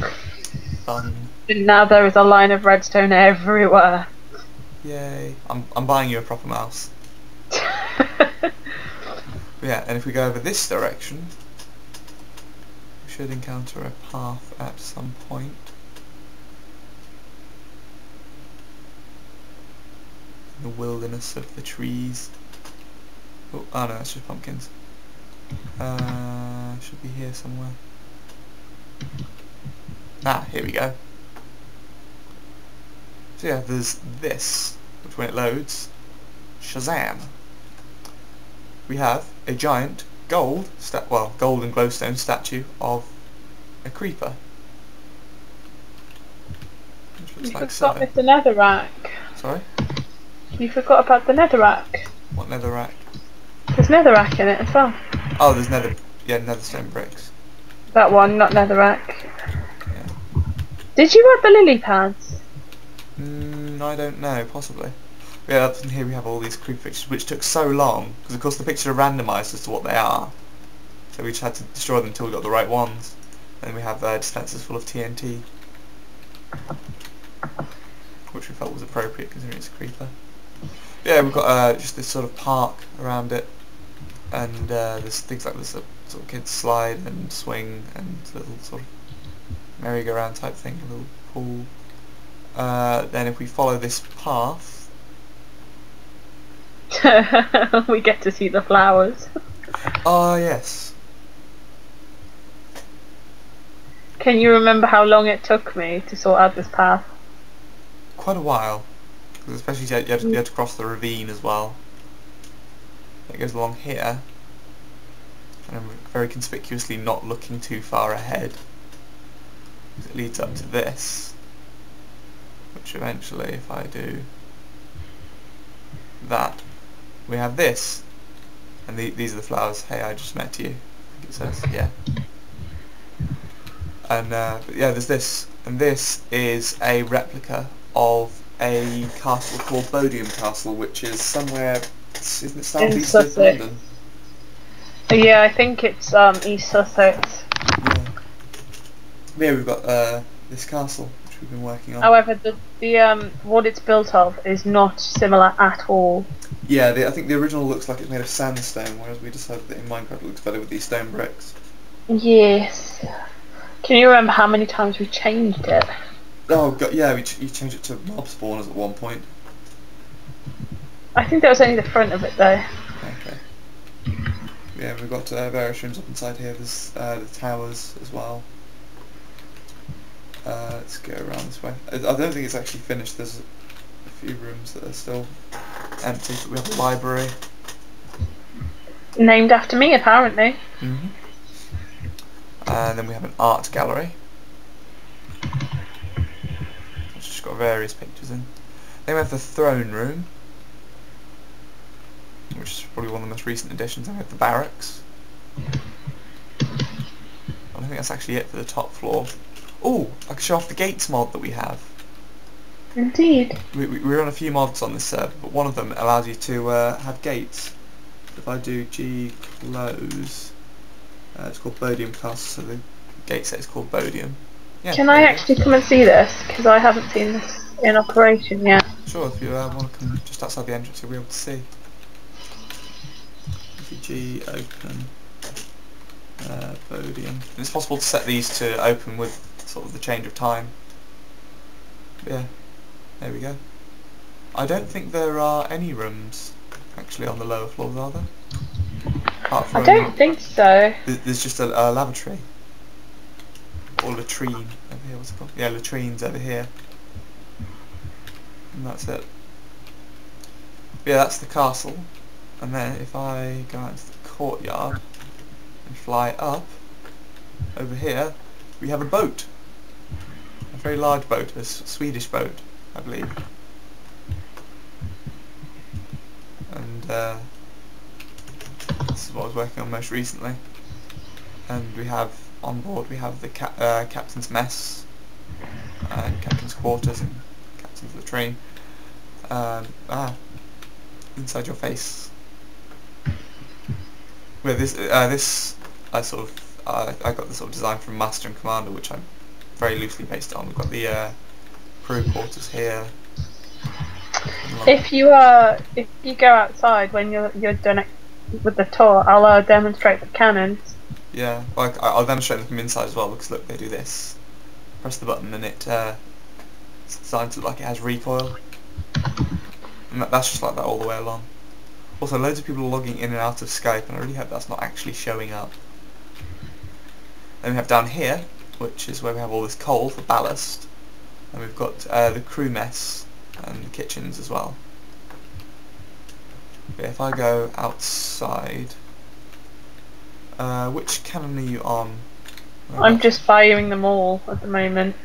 Speaker 2: Fun.
Speaker 1: And now there is a line of redstone everywhere.
Speaker 2: Yay. I'm buying you a proper mouse. But yeah, and if we go over this direction, we should encounter a path at some point. In the wilderness of the trees. Oh no, that's just pumpkins. Should be here somewhere. Ah, here we go. So yeah, there's this, which when it loads, Shazam! We have a giant gold and glowstone statue of a creeper. Which looks
Speaker 1: You
Speaker 2: like
Speaker 1: forgot
Speaker 2: so.
Speaker 1: the netherrack.
Speaker 2: Sorry?
Speaker 1: You forgot about the netherrack.
Speaker 2: What netherrack?
Speaker 1: There's netherrack in it as well.
Speaker 2: Oh, there's netherstone bricks.
Speaker 1: That one, not netherrack.
Speaker 2: Yeah.
Speaker 1: Did you add the lily pads?
Speaker 2: I don't know, possibly. Yeah, up in here we have all these creep pictures, which took so long, because of course the pictures are randomised as to what they are. So we just had to destroy them until we got the right ones. And we have dispensers full of TNT, which we felt was appropriate considering it's a creeper. Yeah, we've got just this sort of park around it, and there's things like this sort of kids slide and swing and little sort of merry-go-round type thing, a little pool. Then if we follow this path,
Speaker 1: we get to see the flowers.
Speaker 2: ah yes.
Speaker 1: Can you remember how long it took me to sort out this path?
Speaker 2: Quite a while, because especially you had to cross the ravine as well. It goes along here, and I'm very conspicuously not looking too far ahead, because it leads up to this, which eventually, if I do that, we have this, and these are the flowers. Hey, I just met you. I think it says, yeah. And but yeah, there's this, and this is a replica of a castle called Bodiam Castle, which is somewhere, isn't it, southeast of London?
Speaker 1: Yeah, I think it's East Sussex.
Speaker 2: Yeah. Yeah, we've got this castle which we've been working on.
Speaker 1: However, the what it's built of is not similar at all.
Speaker 2: Yeah, I think the original looks like it's made of sandstone, whereas we decided that in Minecraft it looks better with these stone bricks.
Speaker 1: Yes. Can you remember how many times we changed it?
Speaker 2: Oh god, yeah, you changed it to mob spawners at one point.
Speaker 1: I think that was only the front of it though.
Speaker 2: Okay. Yeah, we've got various rooms up inside here. There's the towers as well. Let's go around this way. I don't think it's actually finished. There's a few rooms that are still empty. But we have a library.
Speaker 1: Named after me, apparently.
Speaker 2: Mm-hmm. And then we have an art gallery. It's just got various pictures in. Then we have the throne room, which is probably one of the most recent additions. Then we have the barracks. I think that's actually it for the top floor. Oh, I can show off the gates mod that we have.
Speaker 1: Indeed.
Speaker 2: We run a few mods on this server, but one of them allows you to have gates. If I do G close, it's called Bodium Castle, so the gate set is called Bodium. Yeah,
Speaker 1: Can I actually come and see this? Because I haven't seen this in operation yet.
Speaker 2: Sure, if you want to come just outside the entrance, you'll be able to see. If you G open Bodium, and it's possible to set these to open with sort of the change of time. Yeah, there we go. I don't think there are any rooms actually on the lower floors, are there? Apart from,
Speaker 1: I don't think so.
Speaker 2: There's just a lavatory. Or latrine over here, what's it called? Yeah, latrines over here. And that's it. Yeah, that's the castle. And then if I go out into the courtyard and fly up, over here, we have a boat. A very large boat, a Swedish boat, I believe. And this is what I was working on most recently. And we have on board, we have the captain's mess, and captain's quarters, and captain's latrine. Inside your face. Where this I sort of I got the sort of design from Master and Commander, which I very loosely based it on. We've got the crew quarters here.
Speaker 1: If you go outside when you're done with the tour, I'll demonstrate the cannons.
Speaker 2: Yeah, well, I'll demonstrate them from inside as well, because look, they do this. Press the button and it's designed to look like it has recoil. And that's just like that all the way along. Also, loads of people are logging in and out of Skype, and I really hope that's not actually showing up. Then we have down here, which is where we have all this coal for ballast. And we've got the crew mess and the kitchens as well. But if I go outside, which cannon are you on?
Speaker 1: I'm just firing them all at the moment.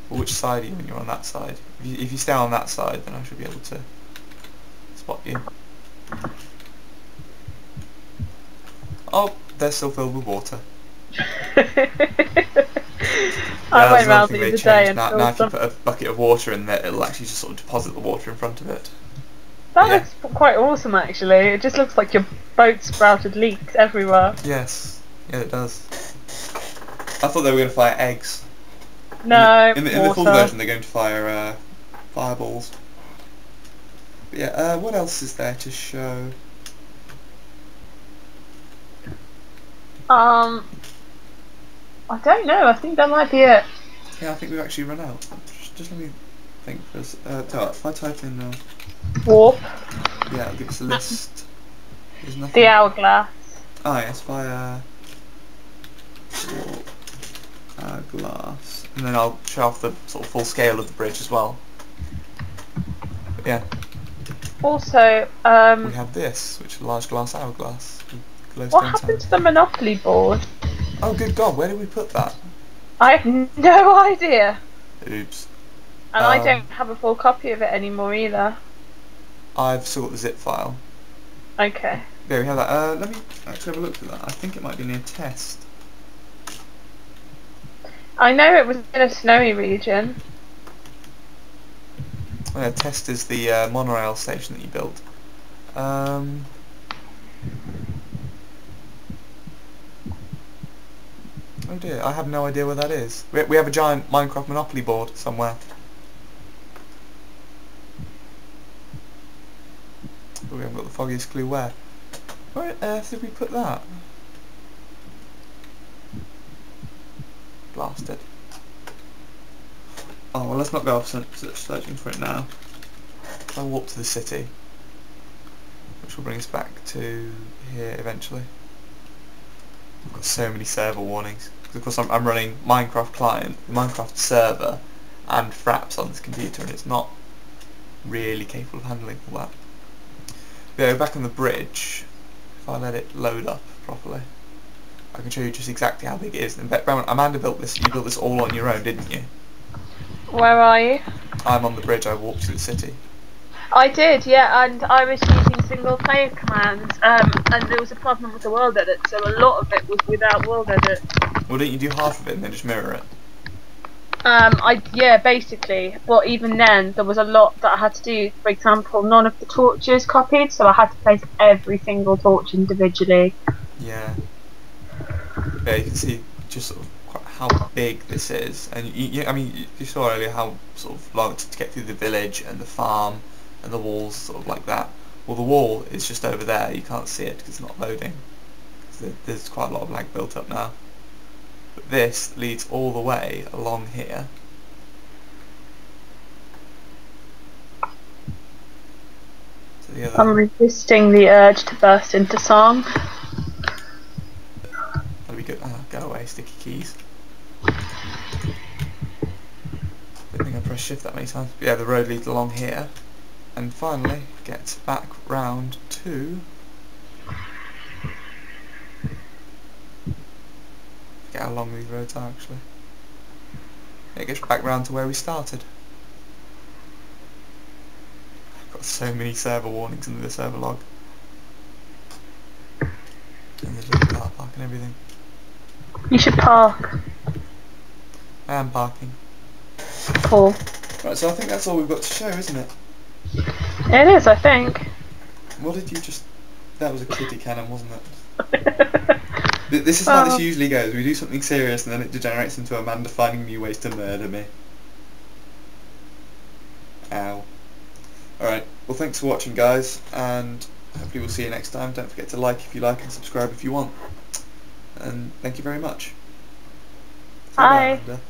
Speaker 2: Well, which side are you when you're on that side? If you stay on that side, then I should be able to spot you. Oh, they're still filled with water.
Speaker 1: I went round the other day and
Speaker 2: now if you put a bucket of water in there, it'll actually just sort of deposit the water in front of it.
Speaker 1: That looks quite awesome, actually. It just looks like your boat sprouted leaks everywhere.
Speaker 2: Yes, yeah, it does. I thought they were going to fire eggs.
Speaker 1: No,
Speaker 2: in the full version, they're going to fire fireballs. But yeah, what else is there to show?
Speaker 1: I don't know. I think that might be it.
Speaker 2: Yeah, I think we've actually run out. Just let me think. There's, if I type in
Speaker 1: Warp.
Speaker 2: yeah, it'll give us a list. There's nothing.
Speaker 1: The hourglass.
Speaker 2: Ah, yes, fire glass, and then I'll show off the sort of full scale of the bridge as well. But yeah.
Speaker 1: Also,
Speaker 2: We have this, which is a large glass hourglass.
Speaker 1: What happened to the Monopoly board?
Speaker 2: Oh, good God, where did we put that?
Speaker 1: I have no idea.
Speaker 2: Oops.
Speaker 1: And I don't have a full copy of it anymore either.
Speaker 2: I've still got the zip file.
Speaker 1: Okay.
Speaker 2: There we have that. Let me actually have a look at that. I think it might be near Test.
Speaker 1: I know it was in a snowy region.
Speaker 2: Oh, yeah, Test is the monorail station that you built. Oh dear, I have no idea where that is. We have a giant Minecraft Monopoly board somewhere. But we haven't got the foggiest clue where. Where on earth did we put that? Blasted. Oh well, let's not go off searching for it now. I'll walk to the city, which will bring us back to here eventually. I've got so many server warnings. Because of course I'm running Minecraft client, the Minecraft server, and Fraps on this computer, and it's not really capable of handling all that. But yeah, back on the bridge, if I let it load up properly, I can show you just exactly how big it is. And Amanda built this, you built this all on your own, didn't you?
Speaker 1: Where are you?
Speaker 2: I'm on the bridge, I walked to the city.
Speaker 1: I did, yeah, and I was using single player commands, and there was a problem with the world edit, so a lot of it was without world edit.
Speaker 2: Well, didn't you do half of it and then just mirror it?
Speaker 1: Yeah, basically, but even then, there was a lot that I had to do. For example, none of the torches copied, so I had to place every single torch individually.
Speaker 2: Yeah. Yeah, you can see just sort of how big this is, and I mean, you saw earlier how sort of long it took to get through the village and the farm and the walls, sort of like that. Well, the wall is just over there. You can't see it because it's not loading. There's quite a lot of lag built up now. But this leads all the way along here. To the other.
Speaker 1: I'm resisting the urge to burst into song.
Speaker 2: That'll be good. Ah, go away, sticky keys. Don't think I pressed shift that many times. But yeah, the road leads along here. And finally gets back round to... Forget how long these roads are actually. It gets back round to where we started. I've got so many server warnings in the server log. And there's a little car park and everything.
Speaker 1: You should park.
Speaker 2: I am parking.
Speaker 1: Cool.
Speaker 2: Right, so I think that's all we've got to show, isn't it?
Speaker 1: It is, I think.
Speaker 2: What did you just... That was a kiddie cannon, wasn't it? This is how this usually goes. We do something serious and then it degenerates into Amanda finding new ways to murder me. Ow. Alright, well thanks for watching guys, and hopefully we'll see you next time. Don't forget to like if you like and subscribe if you want. And thank you very much.
Speaker 1: Bye.
Speaker 2: Amanda.